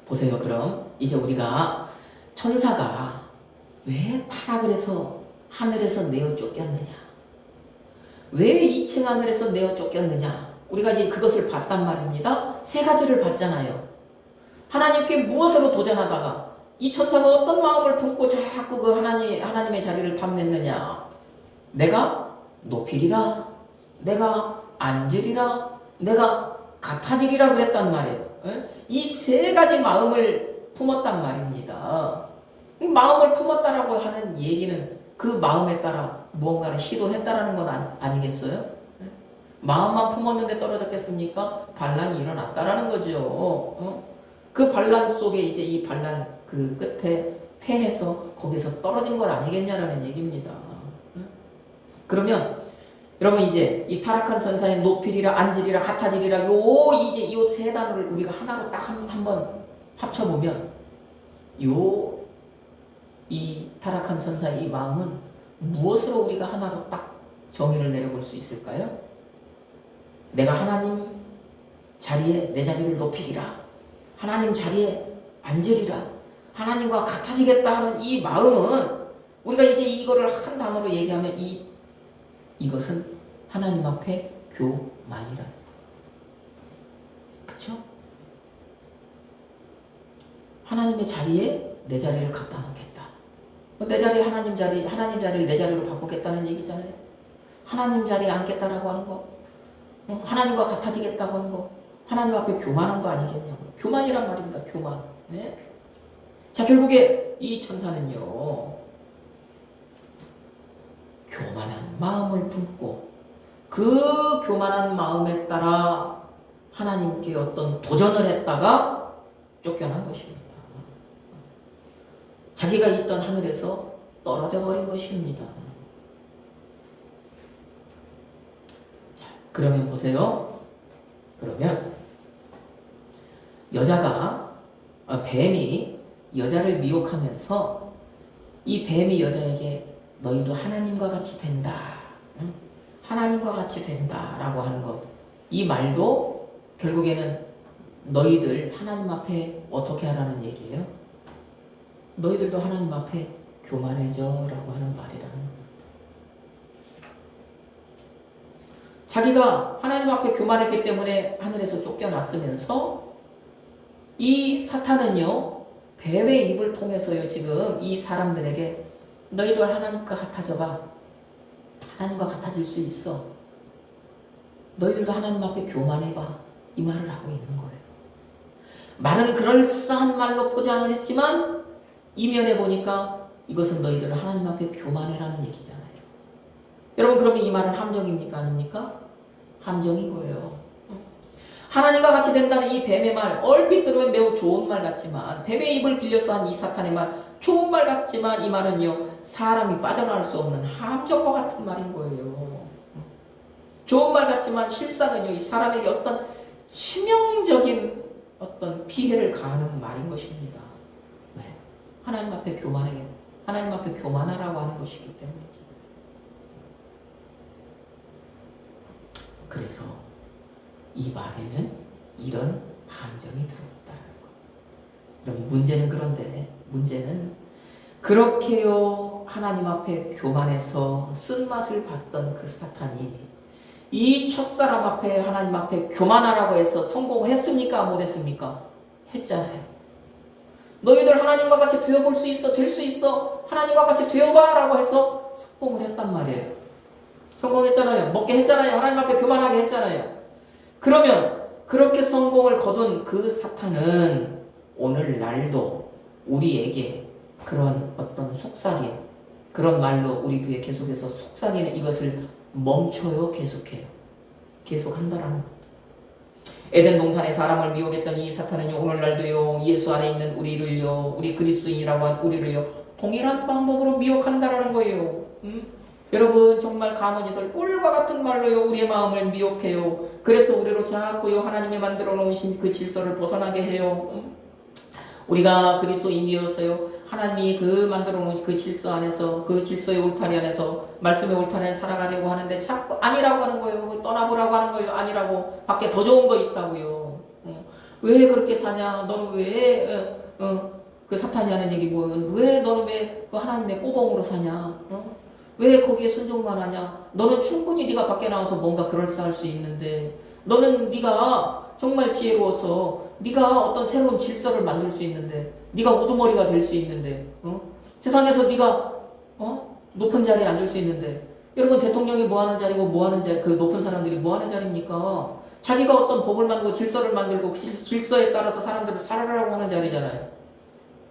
[SPEAKER 1] 보세요. 그럼 이제 우리가 천사가 왜 타락을 해서 하늘에서 내어 쫓겼느냐? 왜 2층 하늘에서 내어 쫓겼느냐? 우리가 이제 그것을 봤단 말입니다. 세 가지를 봤잖아요. 하나님께 무엇으로 도전하다가 이 천사가 어떤 마음을 품고 자꾸 그 하나님의 자리를 탐냈느냐? 내가 높이리라, 내가 앉으리라, 내가 같아지리라 그랬단 말이에요. 이 세 가지 마음을 품었단 말입니다. 이 마음을 품었다라고 하는 얘기는 그 마음에 따라 무언가를 시도했다라는 건 아니겠어요? 마음만 품었는데 떨어졌겠습니까? 반란이 일어났다라는 거죠. 그 반란 속에 이제 이 반란 그 끝에 패해서 거기서 떨어진 건 아니겠냐라는 얘기입니다. 그러면 여러분 이제 이 타락한 천사의 높이리라, 앉으리라, 같아지리라 이제 요 세 단어를 우리가 하나로 딱 한번 합쳐보면 이 타락한 천사의 이 마음은 무엇으로 우리가 하나로 딱 정의를 내려볼 수 있을까요? 내가 하나님 자리에 내 자리를 높이리라, 하나님 자리에 앉으리라, 하나님과 같아지겠다 하는 이 마음은 우리가 이제 이거를 한 단어로 얘기하면 이것은 하나님 앞에 교만이라. 그쵸? 하나님의 자리에 내 자리를 갖다 놓겠다. 내 자리 하나님 자리를 내 자리로 바꾸겠다는 얘기잖아요. 하나님 자리에 앉겠다라고 하는 거, 하나님과 같아지겠다고 하는 거, 하나님 앞에 교만한 거 아니겠냐고. 교만이란 말입니다. 교만. 네? 자, 결국에 이 천사는요, 교만한 마음을 품고 그 교만한 마음에 따라 하나님께 어떤 도전을 했다가 쫓겨난 것입니다. 자기가 있던 하늘에서 떨어져 버린 것입니다. 자, 그러면 보세요. 그러면 뱀이 여자를 미혹하면서 이 뱀이 여자에게 너희도 하나님과 같이 된다, 하나님과 같이 된다 라고 하는 것, 이 말도 결국에는 너희들 하나님 앞에 어떻게 하라는 얘기예요? 너희들도 하나님 앞에 교만해져 라고 하는 말이라는 겁니다. 자기가 하나님 앞에 교만했기 때문에 하늘에서 쫓겨났으면서 이 사탄은요, 뱀의 입을 통해서요, 지금 이 사람들에게 너희도 하나님과 같아져봐, 하나님과 같아질 수 있어, 너희들도 하나님 앞에 교만해봐, 이 말을 하고 있는 거예요. 말은 그럴싸한 말로 포장을 했지만 이면에 보니까 이것은 너희들은 하나님 앞에 교만해라는 얘기잖아요. 여러분, 그러면 이 말은 함정입니까? 아닙니까? 함정이고요. 하나님과 같이 된다는 이 뱀의 말, 얼핏 들으면 매우 좋은 말 같지만, 뱀의 입을 빌려서 한 이 사탄의 말, 좋은 말 같지만 이 말은요, 사람이 빠져나올 수 없는 함정과 같은 말인 거예요. 좋은 말 같지만 실상은요, 이 사람에게 어떤 치명적인 어떤 피해를 가하는 말인 것입니다. 네. 하나님 앞에 교만하라고 하는 것이기 때문이죠. 그래서 이 말에는 이런 함정이 들어있다는 거. 그럼 문제는 그렇게요 하나님 앞에 교만해서 쓴맛을 봤던 그 사탄이 이 첫사람 앞에 하나님 앞에 교만하라고 해서 성공했습니까? 못했습니까? 했잖아요. 너희들 하나님과 같이 되어볼 수 있어, 될 수 있어, 하나님과 같이 되어봐 라고 해서 성공을 했단 말이에요. 성공했잖아요. 먹게 했잖아요. 하나님 앞에 교만하게 했잖아요. 그러면 그렇게 성공을 거둔 그 사탄은 오늘날도 우리에게 그런 어떤 속삭임, 그런 말로 우리 귀에 계속해서 속삭이는 이것을 멈춰요, 계속해요. 계속한다라는 겁니다. 에덴 동산에 사람을 미혹했던 이 사탄은요, 오늘날도요, 예수 안에 있는 우리를요, 우리 그리스도인이라고 한 우리를요, 동일한 방법으로 미혹한다라는 거예요. 여러분, 정말 가문이설 꿀과 같은 말로요, 우리의 마음을 미혹해요. 그래서 우리로 자꾸요, 하나님이 만들어 놓으신 그 질서를 벗어나게 해요. 우리가 그리스도인이었어요. 하나님이 그 만들어 놓은 그 질서 안에서, 그 질서의 울타리 안에서, 말씀의 울타리 안에서 살아가려고 하는데 자꾸 아니라고 하는 거예요. 떠나보라고 하는 거예요. 아니라고. 밖에 더 좋은 거 있다고요. 왜 그렇게 사냐? 너는 왜 그 사탄이 하는 얘기 뭐예요? 왜 너는 왜 그 하나님의 꼬봉으로 사냐? 왜 거기에 순종만 하냐? 너는 충분히 네가 밖에 나와서 뭔가 그럴싸할 수 있는데, 너는 네가 정말 지혜로워서 네가 어떤 새로운 질서를 만들 수 있는데, 네가 우두머리가 될 수 있는데, 세상에서 네가 높은 자리에 앉을 수 있는데, 여러분 대통령이 뭐 하는 자리고 뭐 하는 자리, 그 높은 사람들이 뭐 하는 자리입니까? 자기가 어떤 법을 만들고 질서를 만들고 그 질서에 따라서 사람들을 살아가라고 하는 자리잖아요.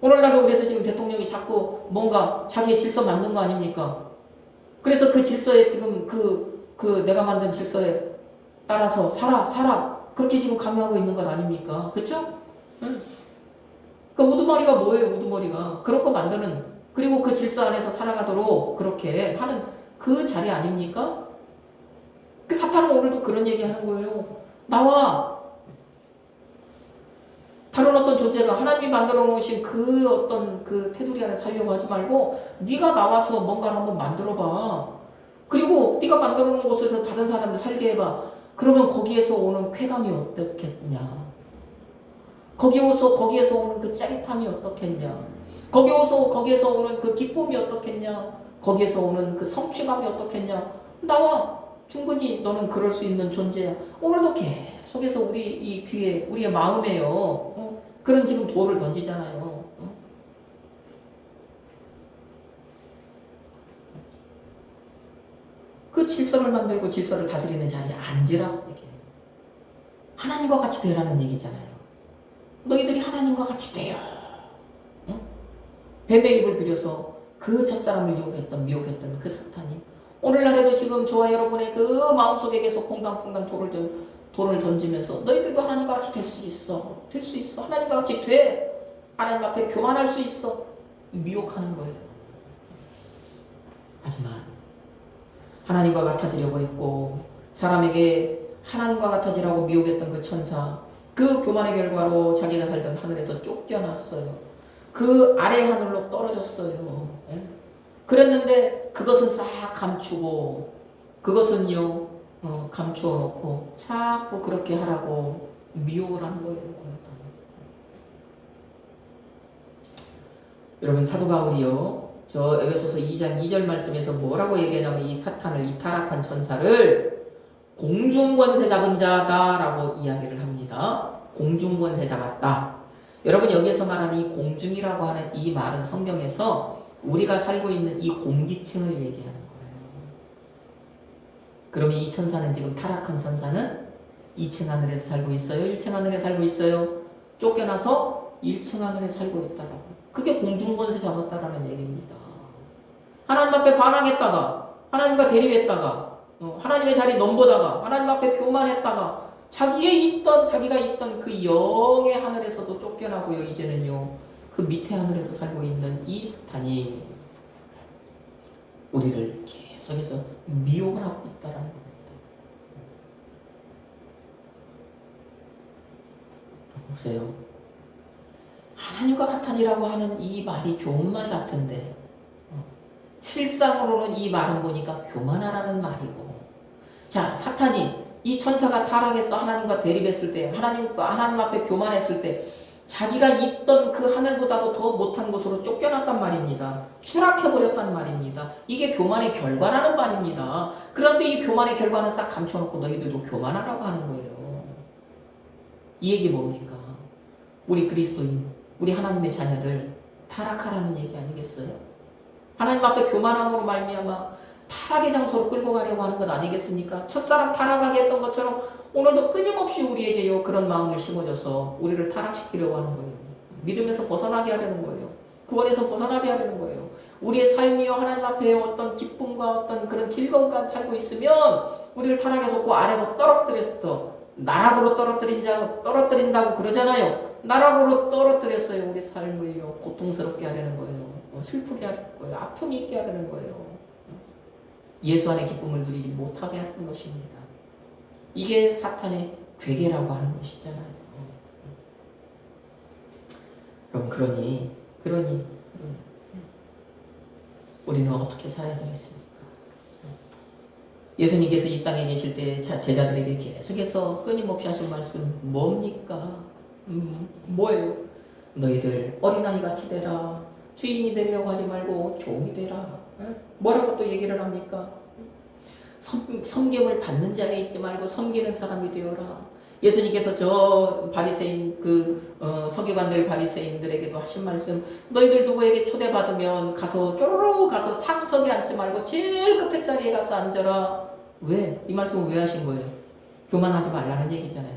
[SPEAKER 1] 오늘날도 그래서 지금 대통령이 자꾸 뭔가 자기의 질서 만든 거 아닙니까? 그래서 그 질서에 지금 내가 만든 질서에 따라서 살아. 그렇게 지금 강요하고 있는 것 아닙니까? 그쵸? 응? 그 우두머리가 뭐예요, 우두머리가? 그런 거 만드는, 그리고 그 질서 안에서 살아가도록 그렇게 하는 그 자리 아닙니까? 그 사탄은 오늘도 그런 얘기 하는 거예요. 나와! 다른 어떤 존재가 하나님이 만들어 놓으신 그 어떤 그 테두리 안에 살려고 하지 말고 네가 나와서 뭔가를 한번 만들어 봐. 그리고 네가 만들어 놓은 곳에서 다른 사람들 살게 해봐. 그러면 거기에서 오는 쾌감이 어떻겠냐? 거기에서 오는 그 짜릿함이 어떻겠냐? 거기에서 오는 그 기쁨이 어떻겠냐? 거기에서 오는 그 성취감이 어떻겠냐? 나와! 충분히 너는 그럴 수 있는 존재야. 오늘도 계속해서 우리 이 귀에, 우리의 마음에요. 그런 지금 돌을 던지잖아요. 그 질서를 만들고 질서를 다스리는 자리에 앉으라. 이렇게. 하나님과 같이 되라는 얘기잖아요. 너희들이 하나님과 같이 되어. 응? 뱀의 입을 빌려서 그 첫사람을 미혹했던 그 사탄이 오늘날에도 지금 저와 여러분의 그 마음속에 계속 퐁당퐁당 돌을 던지면서 너희들도 하나님과 같이 될 수 있어. 될 수 있어. 하나님과 같이 돼. 하나님 앞에 교만할 수 있어. 미혹하는 거예요. 하지만 하나님과 같아지려고 했고 사람에게 하나님과 같아지라고 미혹했던 그 천사, 그 교만의 결과로 자기가 살던 하늘에서 쫓겨났어요. 그 아래 하늘로 떨어졌어요. 예? 그랬는데 그것은 싹 감추고 그것은요 감추어 놓고 자꾸 그렇게 하라고 미혹을 하는 거예요. 여러분 사도 바울이요 저 에베소서 2장 2절 말씀에서 뭐라고 얘기하냐면 이 사탄을, 이 타락한 천사를 공중권세 잡은 자다라고 이야기를 합니다. 공중권세 잡았다. 여러분 여기에서 말하는 이 공중이라고 하는 이 말은 성경에서 우리가 살고 있는 이 공기층을 얘기하는 거예요. 그러면 이 천사는 지금 타락한 천사는 2층 하늘에서 살고 있어요? 1층 하늘에 살고 있어요? 쫓겨나서 1층 하늘에 살고 있다라고. 그게 공중권세 잡았다라는 얘기입니다. 하나님 앞에 반항했다가 하나님과 대립했다가 하나님의 자리 넘보다가 하나님 앞에 교만했다가 자기가 있던 그 영의 하늘에서도 쫓겨나고요. 이제는요. 그 밑에 하늘에서 살고 있는 이 사탄이 우리를 계속해서 미혹을 하고 있다라는 겁니다. 보세요. 하나님과 같아지라고 하는 이 말이 좋은 말 같은데 실상으로는 이 말은 보니까 교만하라는 말이고 자 사탄이 이 천사가 타락해서 하나님과 대립했을 때 하나님 앞에 교만했을 때 자기가 있던 그 하늘보다도 더 못한 곳으로 쫓겨났단 말입니다. 추락해버렸단 말입니다. 이게 교만의 결과라는 말입니다. 그런데 이 교만의 결과는 싹 감춰놓고 너희들도 교만하라고 하는 거예요. 이 얘기 뭡니까? 우리 그리스도인, 우리 하나님의 자녀들 타락하라는 얘기 아니겠어요? 하나님 앞에 교만함으로 말미암아 타락의 장소로 끌고 가려고 하는 것 아니겠습니까? 첫사람 타락하게 했던 것처럼 오늘도 끊임없이 우리에게요 그런 마음을 심어줘서 우리를 타락시키려고 하는 거예요. 믿음에서 벗어나게 하려는 거예요. 구원에서 벗어나게 하려는 거예요. 우리의 삶이요 하나님 앞에 어떤 기쁨과 어떤 그런 즐거움과 살고 있으면 우리를 타락해서 그 아래로 떨어뜨렸어. 나락으로 떨어뜨린다고 그러잖아요. 나락으로 떨어뜨렸어요. 우리 삶을요 고통스럽게 하려는 거예요. 슬프게 하려는 거예요. 아픔이 있게 하려는 거예요. 예수 안의 기쁨을 누리지 못하게 하는 것입니다. 이게 사탄의 괴계라고 하는 것이잖아요. 그러니 우리는 어떻게 살아야 되겠습니까? 예수님께서 이 땅에 계실 때 제자들에게 계속해서 끊임없이 하신 말씀 뭡니까? 뭐예요? 너희들 어린아이같이 되라. 주인이 되려고 하지 말고 종이 되라. 뭐라고 또 얘기를 합니까? 섬김을 받는 자리에 있지 말고 섬기는 사람이 되어라. 예수님께서 저 바리새인 서기관들 바리새인들에게도 하신 말씀, 너희들 누구에게 초대받으면 가서 쪼르르 가서 상석에 앉지 말고 제일 끝에 자리에 가서 앉아라. 왜? 이 말씀을 왜 하신 거예요? 교만하지 말라는 얘기잖아요.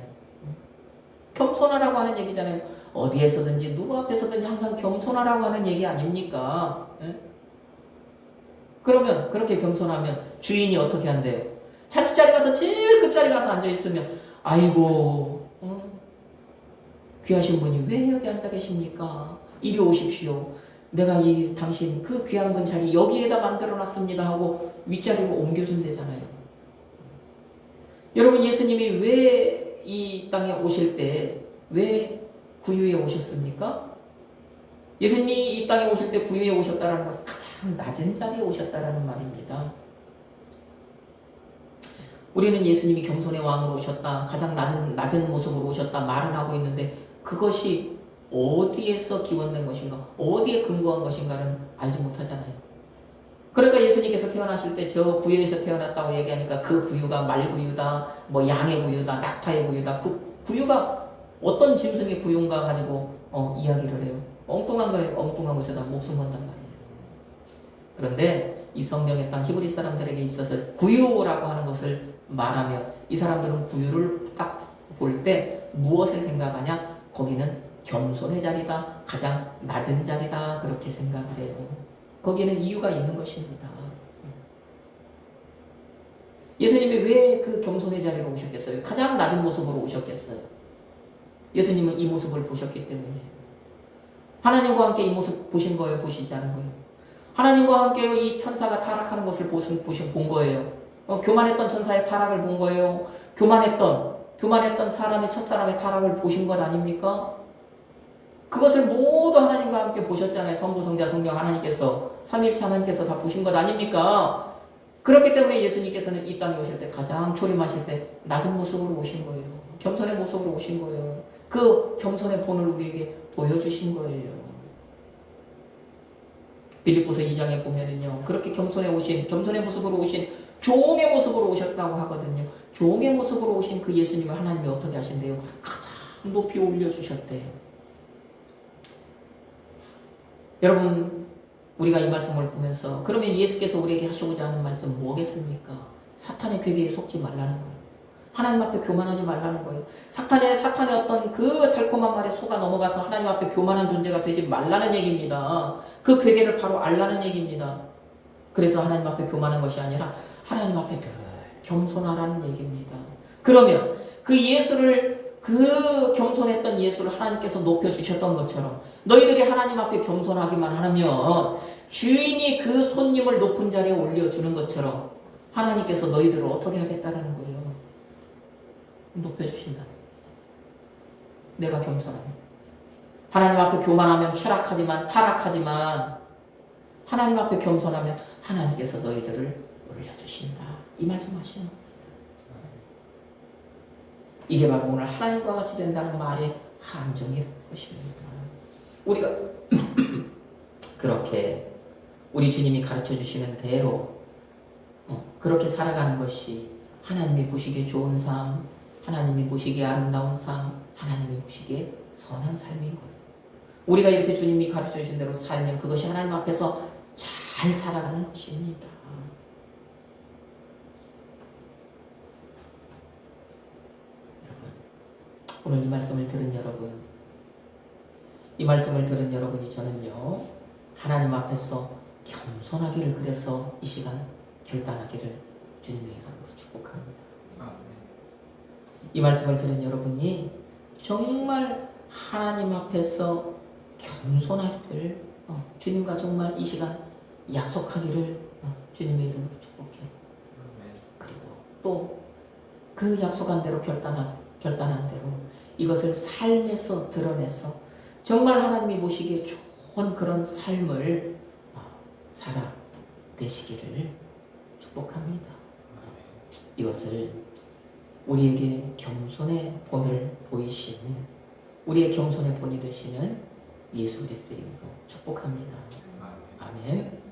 [SPEAKER 1] 겸손하라고 하는 얘기잖아요. 어디에서든지 누구 앞에서든지 항상 겸손하라고 하는 얘기 아닙니까? 예? 그러면 그렇게 겸손하면 주인이 어떻게 한대요? 자기 자리 가서 제일 끝자리 가서 앉아있으면 아이고 귀하신 분이 왜 여기 앉아 계십니까? 이리 오십시오. 내가 당신 그 귀한 분 자리 여기에다 만들어놨습니다 하고 윗자리로 옮겨준대잖아요. 여러분 예수님이 왜 이 땅에 오실 때 왜 구유에 오셨습니까? 예수님이 이 땅에 오실 때 구유에 오셨다는 것은 가장 낮은 자리에 오셨다는 말입니다. 우리는 예수님이 겸손의 왕으로 오셨다, 가장 낮은 모습으로 오셨다 말은 하고 있는데 그것이 어디에서 기원된 것인가, 어디에 근거한 것인가는 알지 못하잖아요. 그러니까 예수님께서 태어나실 때 저 구유에서 태어났다고 얘기하니까 그 구유가 말구유다, 뭐 양의 구유다, 낙타의 구유다, 그 구유가 어떤 짐승의 구유인가 가지고 이야기를 해요. 엉뚱한 곳에다 목숨 건단 말이에요. 그런데 이 성경의 땅 히브리 사람들에게 있어서 구유라고 하는 것을 말하며 이 사람들은 구유를 딱 볼 때 무엇을 생각하냐? 거기는 겸손의 자리다, 가장 낮은 자리다, 그렇게 생각을 해요. 거기에는 이유가 있는 것입니다. 예수님이 왜 그 겸손의 자리로 오셨겠어요? 가장 낮은 모습으로 오셨겠어요? 예수님은 이 모습을 보셨기 때문에. 하나님과 함께 이 모습 보신 거예요? 보시지 않은 거예요? 하나님과 함께 이 천사가 타락하는 것을 본 거예요. 교만했던 천사의 타락을 본 거예요. 교만했던 첫사람의 타락을 보신 것 아닙니까? 그것을 모두 하나님과 함께 보셨잖아요. 성부, 성자, 성령 하나님께서, 삼위일체 하나님께서 다 보신 것 아닙니까? 그렇기 때문에 예수님께서는 이 땅에 오실 때 가장 초림하실 때 낮은 모습으로 오신 거예요. 겸손의 모습으로 오신 거예요. 그 겸손의 본을 우리에게 보여주신 거예요. 빌립보서 2장에 보면은요, 그렇게 겸손의 모습으로 오신, 종의 모습으로 오셨다고 하거든요. 종의 모습으로 오신 그 예수님을 하나님이 어떻게 하신대요? 가장 높이 올려주셨대요. 여러분, 우리가 이 말씀을 보면서 그러면 예수께서 우리에게 하시고자 하는 말씀은 뭐겠습니까? 사탄의 괴계에 속지 말라는 거예요. 하나님 앞에 교만하지 말라는 거예요. 사탄의 어떤 그 달콤한 말에 속아 넘어가서 하나님 앞에 교만한 존재가 되지 말라는 얘기입니다. 그 괴계를 바로 알라는 얘기입니다. 그래서 하나님 앞에 교만한 것이 아니라 하나님 앞에 늘 겸손하라는 얘기입니다. 그러면 그 겸손했던 예수를 하나님께서 높여주셨던 것처럼 너희들이 하나님 앞에 겸손하기만 하면 주인이 그 손님을 높은 자리에 올려주는 것처럼 하나님께서 너희들을 어떻게 하겠다라는 거예요. 높여주신다. 내가 겸손하면. 하나님 앞에 교만하면 타락하지만 하나님 앞에 겸손하면 하나님께서 너희들을 올려주신다. 이 말씀하시는 거예요. 이게 바로 오늘 하나님과 같이 된다는 말의 함정일 것입니다. 우리가 그렇게 우리 주님이 가르쳐 주시는 대로 그렇게 살아가는 것이 하나님이 보시기에 좋은 삶, 하나님이 보시기에 아름다운 삶, 하나님이 보시기에 선한 삶인 거예요. 우리가 이렇게 주님이 가르쳐 주신 대로 살면 그것이 하나님 앞에서 잘 살아가는 것입니다. 오늘 이 말씀을 들은 여러분이 저는요, 하나님 앞에서 겸손하기를 그래서 이 시간 결단하기를 주님의 이름으로 축복합니다. 이 말씀을 들은 여러분이 정말 하나님 앞에서 겸손하기를 주님과 정말 이 시간 약속하기를 주님의 이름으로 축복해. 그리고 또 그 약속한 대로 결단한 대로 이것을 삶에서 드러내서 정말 하나님이 보시기에 좋은 그런 삶을 살아내시기를 축복합니다. 이것을 우리에게 겸손의 본을 보이시는, 우리의 겸손의 본이 되시는 예수 그리스도의 이름으로 축복합니다. 아멘.